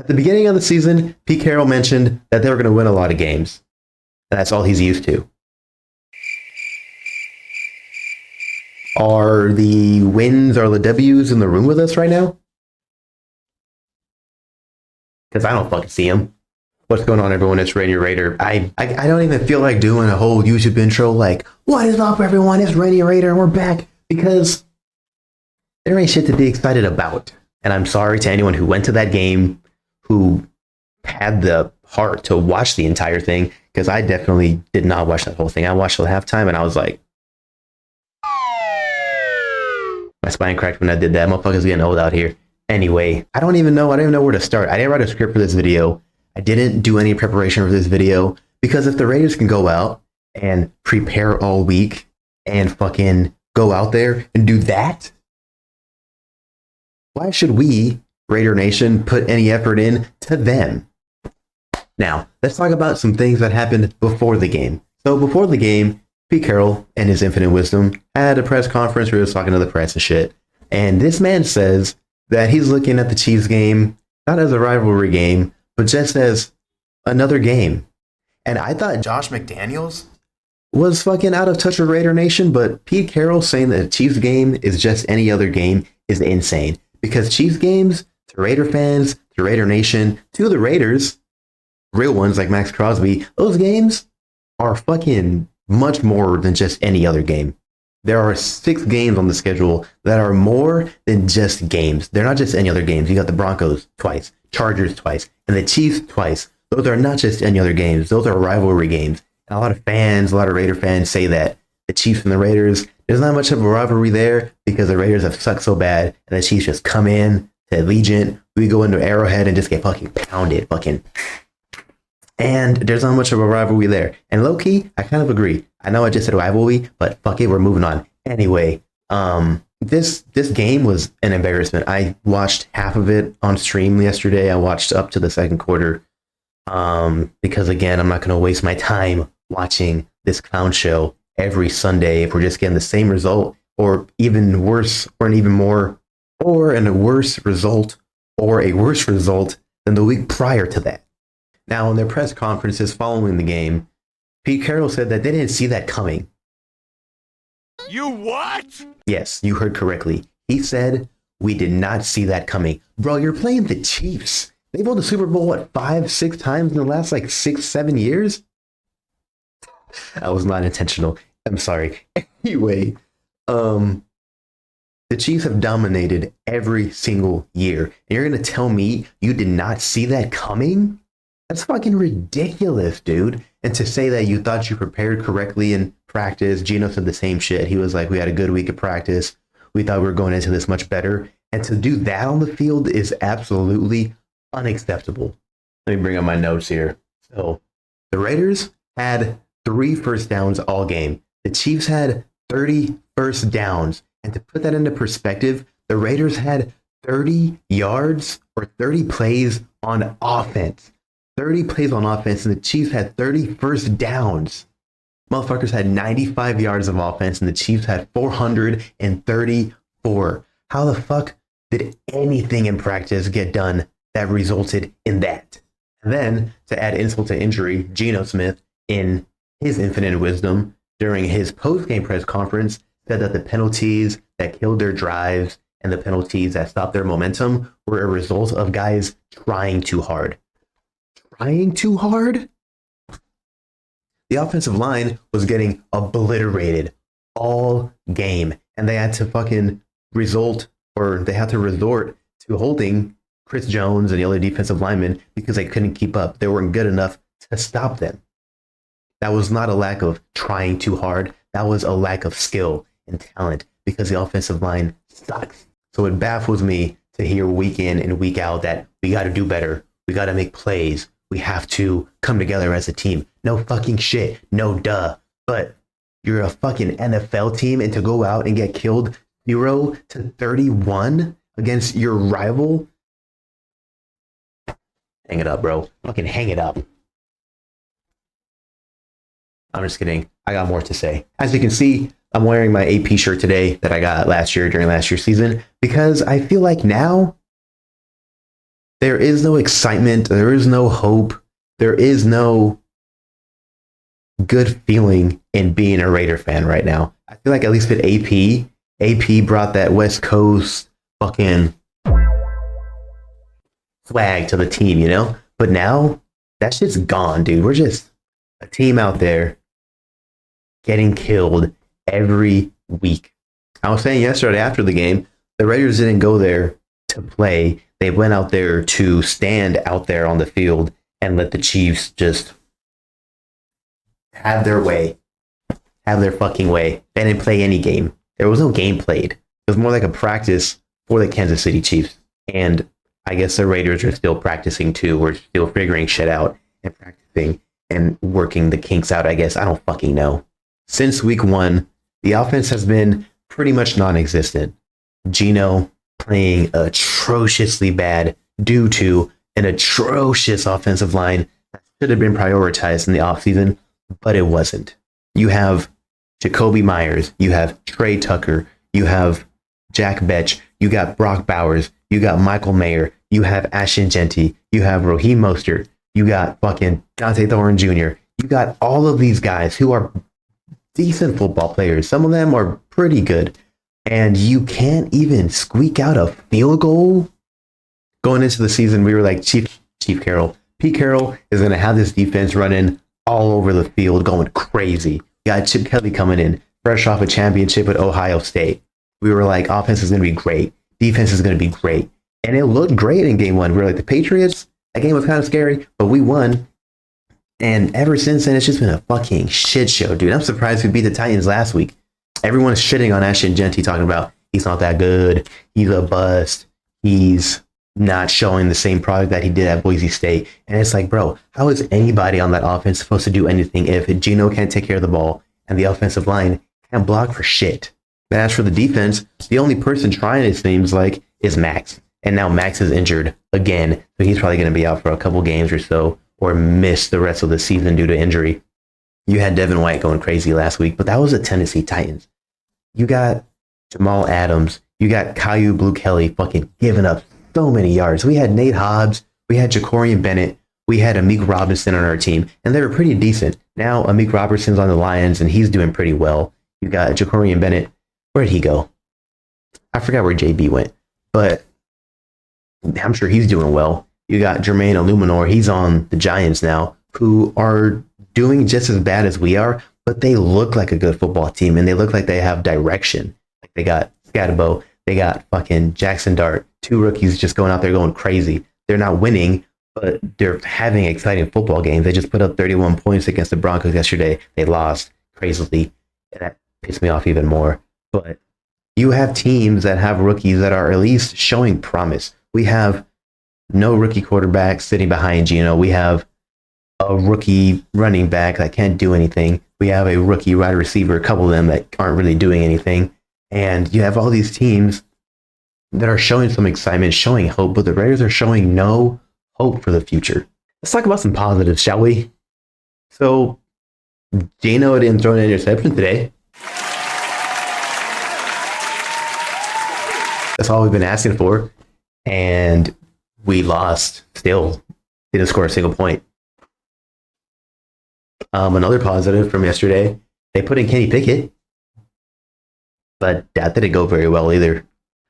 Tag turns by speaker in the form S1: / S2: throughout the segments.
S1: At the beginning of the season, Pete Carroll mentioned that they were going to win a lot of games. And that's all he's used to. Are the wins or the W's in the room with us right now? Because I don't fucking see them. What's going on, everyone? It's Raider Raider. I don't even feel like doing a whole YouTube intro like, what is up, everyone? It's Raider Raider and we're back. Because there ain't shit to be excited about. And I'm sorry to anyone who went to that game, who had the heart to watch the entire thing, because I definitely did not watch that whole thing. I watched the halftime and I was like, my spine cracked when I did that. Motherfucker's getting old out here. Anyway, I don't even know where to start. I didn't write a script for this video. I didn't do any preparation for this video, because if the Raiders can go out and prepare all week and fucking go out there and do that, why should we, Raider Nation, put any effort in to them? Now, let's talk about some things that happened before the game. So before the game, Pete Carroll, in his infinite wisdom, had a press conference where he was talking to the press and shit. And this man says that he's looking at the Chiefs game not as a rivalry game, but just as another game. And I thought Josh McDaniels was fucking out of touch with Raider Nation, but Pete Carroll saying that the Chiefs game is just any other game is insane. Because Chiefs games, to Raider fans, to Raider Nation, to the Raiders, real ones like Max Crosby, those games are fucking much more than just any other game. There are 6 games on the schedule that are more than just games. They're not just any other games. You got the Broncos twice, Chargers twice, and the Chiefs twice. Those are not just any other games. Those are rivalry games. And a lot of fans, a lot of Raider fans say that the Chiefs and the Raiders, there's not much of a rivalry there because the Raiders have sucked so bad and the Chiefs just come in to Allegiant. We go into Arrowhead and just get fucking pounded. And there's not much of a rivalry there. And low-key, I kind of agree. I know I just said rivalry, but fuck it, we're moving on. Anyway, this game was an embarrassment. I watched half of it on stream yesterday. I watched up to the second quarter. Because again, I'm not going to waste my time watching this clown show every Sunday if we're just getting the same result, or even worse, or an even more, or a worse result than the week prior to that. Now, in their press conferences following the game, Pete Carroll said that they didn't see that coming.
S2: You what?
S1: Yes, you heard correctly. He said, we did not see that coming. Bro, you're playing the Chiefs. They've won the Super Bowl, what, 5-6 times in the last, 6-7 years? That was not intentional. I'm sorry. Anyway, the Chiefs have dominated every single year. And you're going to tell me you did not see that coming? That's fucking ridiculous, dude. And to say that you thought you prepared correctly in practice, Gino said the same shit. He was like, we had a good week of practice. We thought we were going into this much better. And to do that on the field is absolutely unacceptable. Let me bring up my notes here. So the Raiders had 3 first downs all game. The Chiefs had 30 first downs. And to put that into perspective, the Raiders had 30 yards or 30 plays on offense. 30 plays on offense, and the Chiefs had 30 first downs. Motherfuckers had 95 yards of offense, and the Chiefs had 434. How the fuck did anything in practice get done that resulted in that? And then, to add insult to injury, Geno Smith, in his infinite wisdom, during his post-game press conference, said that the penalties that killed their drives and the penalties that stopped their momentum were a result of guys trying too hard. Trying too hard? The offensive line was getting obliterated all game, and they had to resort to holding Chris Jones and the other defensive linemen because they couldn't keep up. They weren't good enough to stop them. That was not a lack of trying too hard. That was a lack of skill and talent because the offensive line sucks. So it baffles me to hear week in and week out that we got to do better. We got to make plays. We have to come together as a team. No fucking shit. No duh. But you're a fucking NFL team, and to go out and get killed 0-31 against your rival? Hang it up, bro. Fucking hang it up. I'm just kidding. I got more to say. As you can see, I'm wearing my AP shirt today that I got last year during last year's season because I feel like now there is no excitement. There is no hope. There is no good feeling in being a Raider fan right now. I feel like at least with AP brought that West Coast fucking swag to the team, you know? But now that shit's gone, dude. We're just a team out there getting killed every week. I was saying yesterday after the game, the Raiders didn't go there to play. They went out there to stand out there on the field and let the Chiefs just have their way. Have their fucking way. They didn't play any game. There was no game played. It was more like a practice for the Kansas City Chiefs. And I guess the Raiders are still practicing too. We're still figuring shit out and practicing and working the kinks out, I guess. I don't fucking know. Since week 1, the offense has been pretty much non-existent. Geno playing atrociously bad due to an atrocious offensive line that should have been prioritized in the offseason, but it wasn't. You have Jacoby Myers, you have Trey Tucker, you have Jack Betch, you got Brock Bowers, you got Michael Mayer, you have Ashton Genty, you have Raheem Mostert, you got fucking Dante Thorne Jr., you got all of these guys who are decent football players. Some of them are pretty good. And you can't even squeak out a field goal. Going into the season, we were like, Pete Carroll is going to have this defense running all over the field, going crazy. You got Chip Kelly coming in, fresh off a championship at Ohio State. We were like, offense is going to be great. Defense is going to be great. And it looked great in game 1. We were like, the Patriots, that game was kind of scary, but we won. And ever since then, it's just been a fucking shit show, dude. I'm surprised we beat the Titans last week. Everyone's shitting on Ashton Genty, talking about he's not that good. He's a bust. He's not showing the same product that he did at Boise State. And it's like, bro, how is anybody on that offense supposed to do anything if Geno can't take care of the ball and the offensive line can't block for shit? And as for the defense, the only person trying, it seems like, is Max. And now Max is injured again. So he's probably going to be out for a couple games or so, or miss the rest of the season due to injury. You had Devin White going crazy last week, but that was the Tennessee Titans. You got Jamal Adams. You got Caillou Blue Kelly fucking giving up so many yards. We had Nate Hobbs. We had Jacorian Bennett. We had Amik Robinson on our team, and they were pretty decent. Now Amik Robinson's on the Lions, and he's doing pretty well. You got Jacorian Bennett. Where did he go? I forgot where JB went, but I'm sure he's doing well. You got Jermaine Illuminor. He's on the Giants now, who are doing just as bad as we are, but they look like a good football team, and they look like they have direction. Like they got Scatabo, they got fucking Jackson Dart, 2 rookies just going out there going crazy. They're not winning, but they're having exciting football games. They just put up 31 points against the Broncos yesterday. They lost crazily, and that pissed me off even more. But you have teams that have rookies that are at least showing promise. We have no rookie quarterback sitting behind Geno. We have a rookie running back that can't do anything. We have a rookie wide receiver, a couple of them that aren't really doing anything. And you have all these teams that are showing some excitement, showing hope, but the Raiders are showing no hope for the future. Let's talk about some positives, shall we? So, Geno didn't throw an interception today. That's all we've been asking for. And we lost still. Didn't score a single point. Another positive from yesterday, they put in Kenny Pickett, but that didn't go very well either.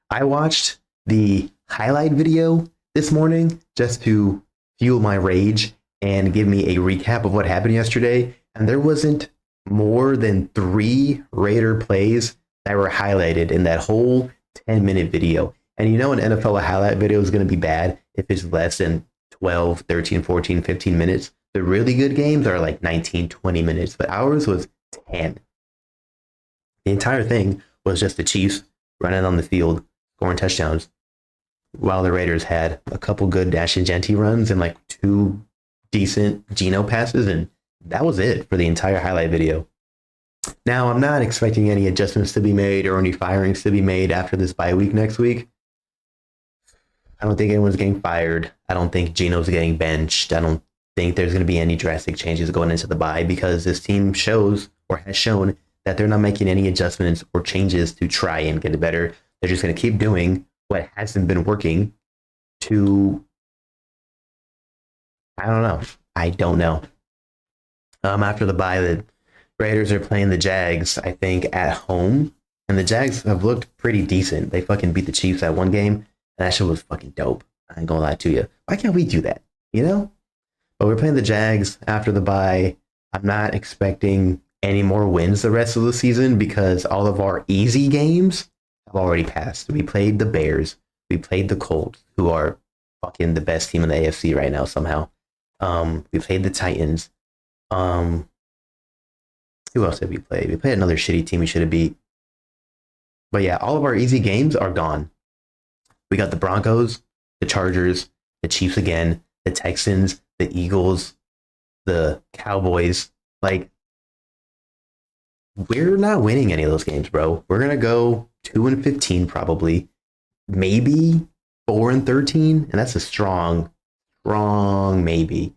S1: I watched the highlight video this morning just to fuel my rage and give me a recap of what happened yesterday, and there wasn't more than 3 Raider plays that were highlighted in that whole 10-minute video. And you know, an NFL highlight video is going to be bad if it's less than 12, 13, 14, 15 minutes. The really good games are like 19, 20 minutes, but ours was 10. The entire thing was just the Chiefs running on the field, scoring touchdowns, while the Raiders had a couple good Ashton Genty runs and like 2 decent Geno passes, and that was it for the entire highlight video. Now, I'm not expecting any adjustments to be made or any firings to be made after this bye week next week. I don't think anyone's getting fired. I don't think Geno's getting benched. I don't think there's going to be any drastic changes going into the bye, because this team shows or has shown that they're not making any adjustments or changes to try and get it better. They're just going to keep doing what hasn't been working to I don't know. I don't know. After the bye, the Raiders are playing the Jags, I think, at home. And the Jags have looked pretty decent. They fucking beat the Chiefs at one game. And that shit was fucking dope. I ain't gonna lie to you. Why can't we do that? You know? But we're playing the Jags after the bye. I'm not expecting any more wins the rest of the season because all of our easy games have already passed. We played the Bears. We played the Colts, who are fucking the best team in the AFC right now somehow. We played the Titans. Who else did we play? We played another shitty team we should have beat. But yeah, all of our easy games are gone. We got the Broncos, the Chargers, the Chiefs again, the Texans, the Eagles, the Cowboys. Like, we're not winning any of those games, bro. We're gonna go 2-15 probably, maybe 4-13, and that's a strong maybe.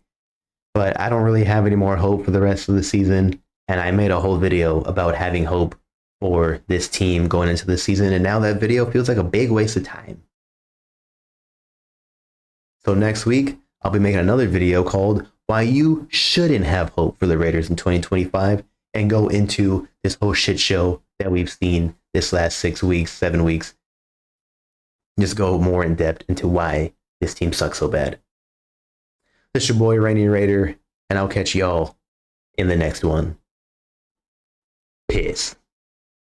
S1: But I don't really have any more hope for the rest of the season. And I made a whole video about having hope for this team going into the season. And now that video feels like a big waste of time. So next week, I'll be making another video called Why You Shouldn't Have Hope for the Raiders in 2025 and go into this whole shit show that we've seen this last 6 weeks, 7 weeks. Just go more in depth into why this team sucks so bad. This is your boy, Rainy Raider, and I'll catch y'all in the next one. Peace.